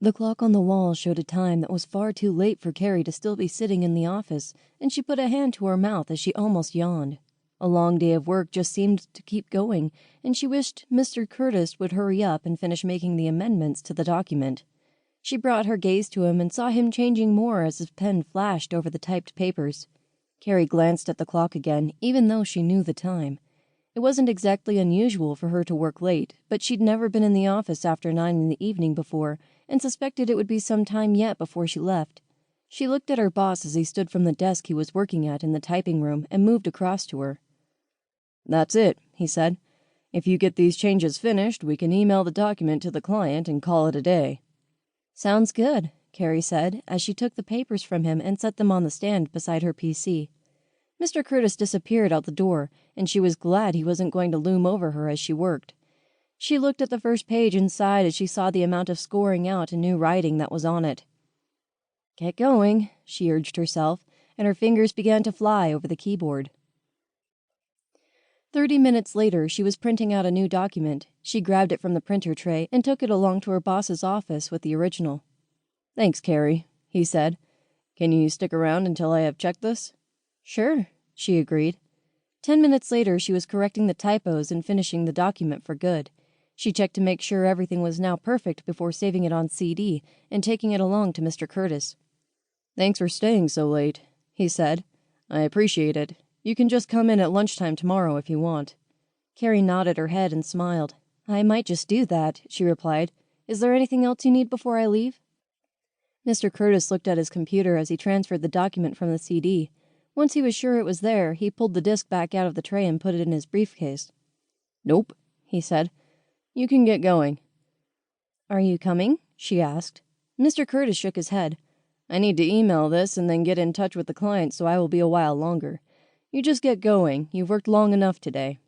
The clock on the wall showed a time that was far too late for Carrie to still be sitting in the office, and she put a hand to her mouth as she almost yawned. A long day of work just seemed to keep going, and she wished Mr. Curtis would hurry up and finish making the amendments to the document. She brought her gaze to him and saw him changing more as his pen flashed over the typed papers. Carrie glanced at the clock again, even though she knew the time. It wasn't exactly unusual for her to work late, but she'd never been in the office after 9 in the evening before, and suspected it would be some time yet before she left. She looked at her boss as he stood from the desk he was working at in the typing room and moved across to her. "That's it," he said. "If you get these changes finished, we can email the document to the client and call it a day." "Sounds good," Carrie said as she took the papers from him and set them on the stand beside her PC. Mr. Curtis disappeared out the door, and she was glad he wasn't going to loom over her as she worked. She looked at the first page and sighed as she saw the amount of scoring out and new writing that was on it. "Get going," she urged herself, and her fingers began to fly over the keyboard. 30 minutes later, she was printing out a new document. She grabbed it from the printer tray and took it along to her boss's office with the original. "Thanks, Carrie," he said. "Can you stick around until I have checked this?" "Sure," she agreed. 10 minutes later, she was correcting the typos and finishing the document for good. She checked to make sure everything was now perfect before saving it on CD and taking it along to Mr. Curtis. "Thanks for staying so late," he said. "I appreciate it. You can just come in at lunchtime tomorrow if you want." Carrie nodded her head and smiled. "I might just do that," she replied. "Is there anything else you need before I leave?" Mr. Curtis looked at his computer as he transferred the document from the CD. Once he was sure it was there, he pulled the disc back out of the tray and put it in his briefcase. "Nope," he said. "You can get going." "Are you coming?" she asked. Mr. Curtis shook his head. "I need to email this and then get in touch with the client, so I will be a while longer. You just get going. You've worked long enough today."